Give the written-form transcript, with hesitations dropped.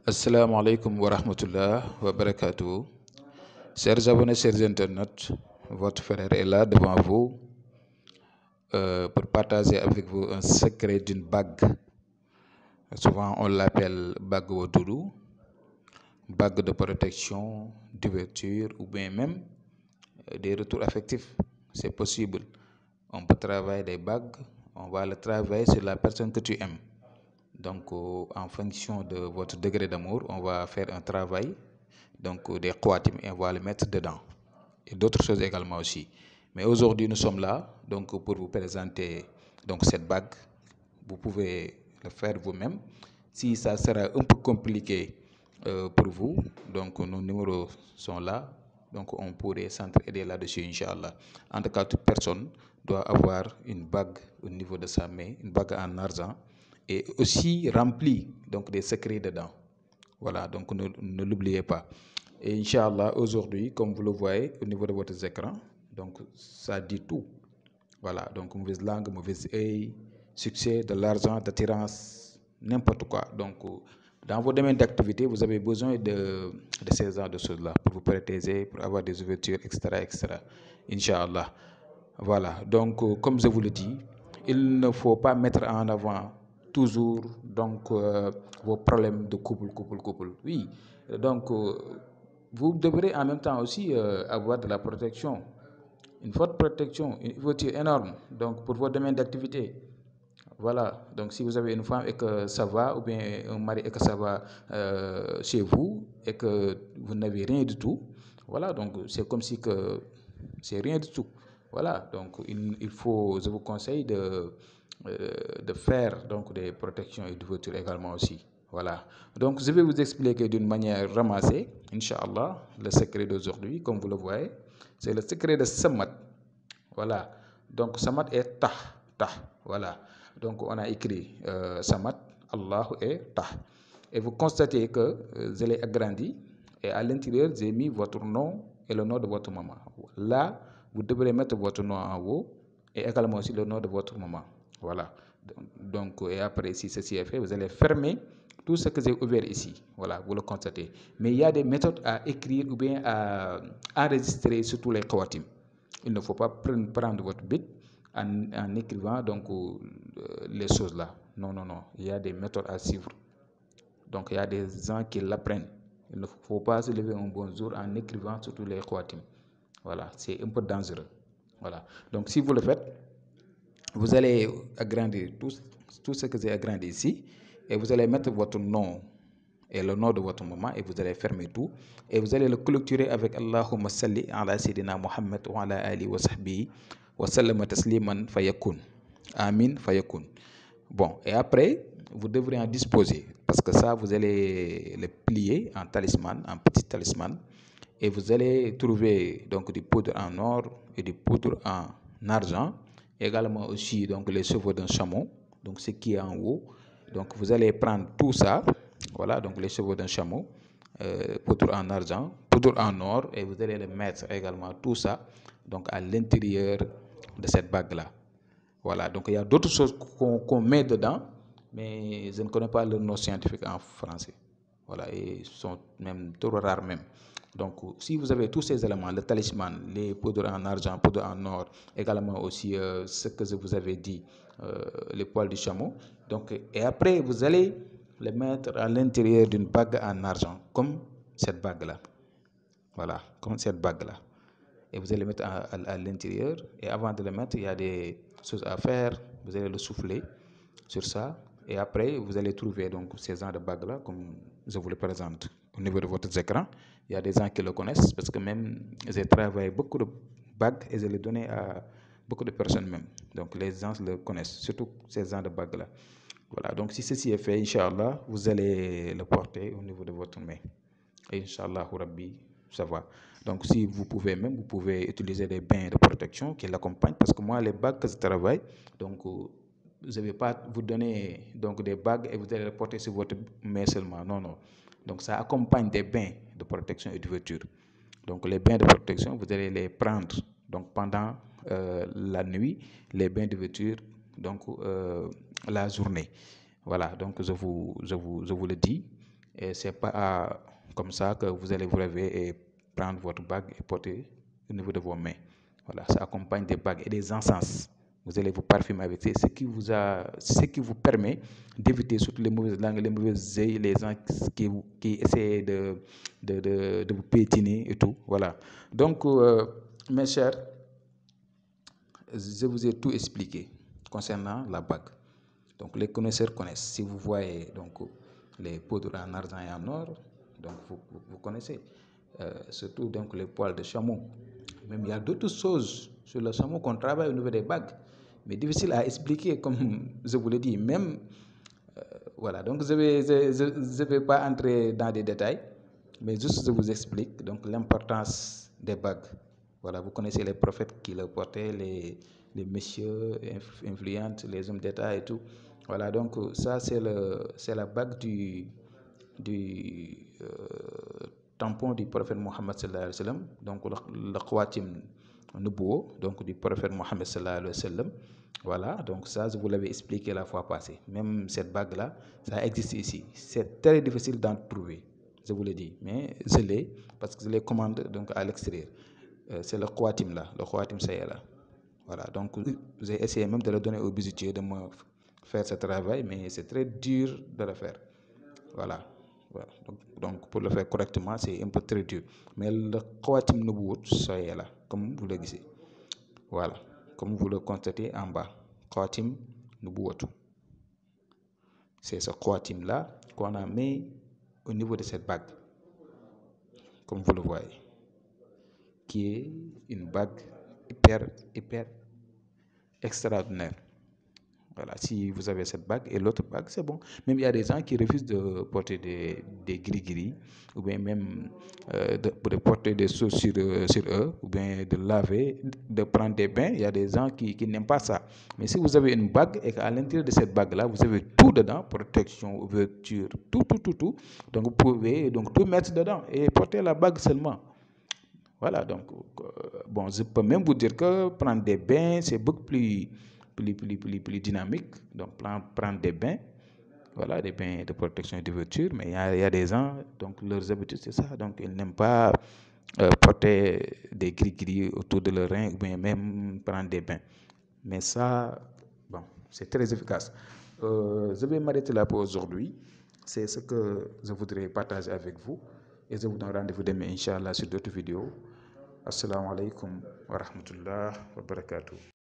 Assalamu alaikum wa rahmatullah wa barakatuh. Chers abonnés, chers internautes, votre frère est là devant vous pour partager avec vous un secret d'une bague. Souvent, on l'appelle bague au doudou, bague de protection, d'ouverture ou bien même des retours affectifs. C'est possible. On peut travailler des bagues, on va le travailler sur la personne que tu aimes. Donc, en fonction de votre degré d'amour, on va faire un travail, donc des khawatim, et on va le mettre dedans. Et d'autres choses également aussi. Mais aujourd'hui, nous sommes là donc, pour vous présenter donc, cette bague. Vous pouvez le faire vous-même. Si ça sera un peu compliqué pour vous, donc nos numéros sont là. Donc, on pourrait s'entraider là-dessus, Inch'Allah. En tout cas, toute personne doit avoir une bague au niveau de sa main, une bague en argent, et aussi rempli donc des secrets dedans. Voilà, donc ne l'oubliez pas. Et Inch'Allah, aujourd'hui, comme vous le voyez au niveau de votre écran, donc ça dit tout. Voilà, donc mauvaise langue, mauvais œil, succès, de l'argent, d'attirance, n'importe quoi. Donc, dans vos domaines d'activité, vous avez besoin de ces genres de choses-là pour vous protéger, pour avoir des ouvertures, etc., etc. Inch'Allah. Voilà, donc comme je vous le dis, il ne faut pas mettre en avant toujours donc vos problèmes de couple. Oui, donc vous devrez en même temps aussi avoir de la protection, une forte protection, une ouverture énorme donc pour vos domaines d'activité. Voilà, donc si vous avez une femme et que ça va, ou bien un mari et que ça va chez vous et que vous n'avez rien du tout, voilà, donc c'est comme si que c'est rien du tout. Voilà, donc il faut, je vous conseille de faire donc des protections et d'ouverture également aussi. Voilà, donc je vais vous expliquer d'une manière ramassée, Inch'Allah, le secret d'aujourd'hui, comme vous le voyez, c'est le secret de Samad. Voilà, donc Samad est Tah, voilà. Donc on a écrit Samad, Allah et Tah. Et vous constatez que je l'ai agrandi et à l'intérieur, j'ai mis votre nom et le nom de votre maman. Là, vous devrez mettre votre nom en haut et également aussi le nom de votre maman. Voilà. Donc, et après, si ceci est fait, vous allez fermer tout ce que j'ai ouvert ici. Voilà, vous le constatez. Mais il y a des méthodes à écrire ou bien à enregistrer sur tous les khawatim. Il ne faut pas prendre votre bit en écrivant donc les choses là. Non. Il y a des méthodes à suivre. Donc il y a des gens qui l'apprennent. Il ne faut pas se lever un bon jour en écrivant sur tous les khawatim. Voilà, c'est un peu dangereux. Voilà. Donc si vous le faites, vous allez agrandir tout ce que j'ai agrandi ici et vous allez mettre votre nom et le nom de votre maman et vous allez fermer tout et vous allez le clôturer avec Allahumma salli ala Sayyidina Muhammad wa ala alihi wa sahbihi wa sallama tasliman fayakun. Amin fayakun. Bon, et après, vous devrez en disposer parce que ça, vous allez le plier en talisman, en petit talisman et vous allez trouver donc du poudre en or et du poudre en argent, également aussi donc les cheveux d'un chameau, donc ce qui est en haut. Donc vous allez prendre tout ça, voilà, donc les cheveux d'un chameau, poudre en argent, poudre en or, et vous allez le mettre également tout ça donc à l'intérieur de cette bague là. Voilà, donc il y a d'autres choses qu'on met dedans, mais je ne connais pas le nom scientifique en français. Voilà, et ils sont même trop rares même. Donc, si vous avez tous ces éléments, le talisman, les poudres en argent, poudres en or, également aussi ce que je vous avais dit, les poils du chameau. Donc, et après, vous allez les mettre à l'intérieur d'une bague en argent, comme cette bague-là. Voilà, comme cette bague-là. Et vous allez le mettre à l'intérieur. Et avant de le mettre, il y a des choses à faire. Vous allez le souffler sur ça. Et après, vous allez trouver donc ces genres de bagues-là, comme je vous le présente au niveau de votre écran. Il y a des gens qui le connaissent parce que même j'ai travaillé beaucoup de bagues et je les donné à beaucoup de personnes même. Donc les gens le connaissent, surtout ces genres de bagues-là. Voilà, donc si ceci est fait, Inch'Allah, vous allez le porter au niveau de votre main. Et Inch'Allah, Rabbi, ça va. Donc si vous pouvez même, vous pouvez utiliser des bains de protection qui l'accompagnent. Parce que moi, les bagues que je travaille, donc je ne vais pas vous donner donc, des bagues et vous allez les porter sur votre main seulement. Non. Donc ça accompagne des bains de protection et d'ouverture. Donc les bains de protection, vous allez les prendre donc, pendant la nuit, les bains d'ouverture, donc la journée. Voilà, donc je vous le dis. Et c'est pas comme ça que vous allez vous réveiller et prendre votre bague et porter au niveau de vos mains. Voilà, ça accompagne des bagues et des encens. Vous allez vous parfumer avec ce qui vous permet d'éviter surtout les mauvaises langues, les mauvaises œils, les gens qui essaient de vous piétiner et tout. Voilà. Donc, mes chers, je vous ai tout expliqué concernant la bague. Donc, les connaisseurs connaissent. Si vous voyez donc les poudres en argent et en or, donc vous connaissez. Surtout donc les poils de chameau. Même il y a d'autres choses sur le chameau qu'on travaille au niveau des bagues, mais difficile à expliquer, comme je vous l'ai dit. Même voilà. Donc je vais pas entrer dans des détails, mais juste je vous explique donc l'importance des bagues. Voilà, vous connaissez les prophètes qui le portaient, les messieurs influents, les hommes d'État et tout. Voilà, donc ça c'est la bague du tampon du prophète Mohammed sallallahu alayhi wa sallam, donc le khawatim nubuwo, donc du prophète Mohammed sallallahu alayhi wa sallam. Voilà, donc ça je vous l'avais expliqué la fois passée. Même cette bague là, ça existe ici. C'est très difficile d'en trouver, je vous le dis, mais je l'ai parce que je les commande donc à l'extérieur. C'est le khawatim là, le khawatim ça y est là. Voilà, donc j'ai essayé même de le donner au bijoutier de me faire ce travail, mais c'est très dur de le faire. Voilà. Voilà. Donc pour le faire correctement, c'est un peu très dur. Mais le khawatim nubuwwat, ça y est là, comme vous le disiez. Voilà, comme vous le constatez en bas. Khawatim nubuwwat. C'est ce khawatim là qu'on a mis au niveau de cette bague, comme vous le voyez, qui est une bague hyper extraordinaire. Voilà, si vous avez cette bague et l'autre bague, c'est bon. Même il y a des gens qui refusent de porter des gris-gris, ou bien même de porter des choses sur eux, ou bien de laver, de prendre des bains. Il y a des gens qui n'aiment pas ça. Mais si vous avez une bague et qu'à l'intérieur de cette bague-là, vous avez tout dedans, protection, ouverture, tout. Donc vous pouvez donc tout mettre dedans et porter la bague seulement. Voilà, donc, bon, je peux même vous dire que prendre des bains, c'est beaucoup plus dynamique. Donc, prendre des bains, voilà, des bains de protection et d'ouverture. Mais il y a des gens, donc, leurs habitudes, c'est ça. Donc, ils n'aiment pas porter des gris-gris autour de leur rein ou bien même prendre des bains. Mais ça, bon, c'est très efficace. Je vais m'arrêter là pour aujourd'hui. C'est ce que je voudrais partager avec vous. Et je vous donne rendez-vous demain, Inch'Allah, sur d'autres vidéos. Assalamu alaikum wa rahmatullah wa barakatuh.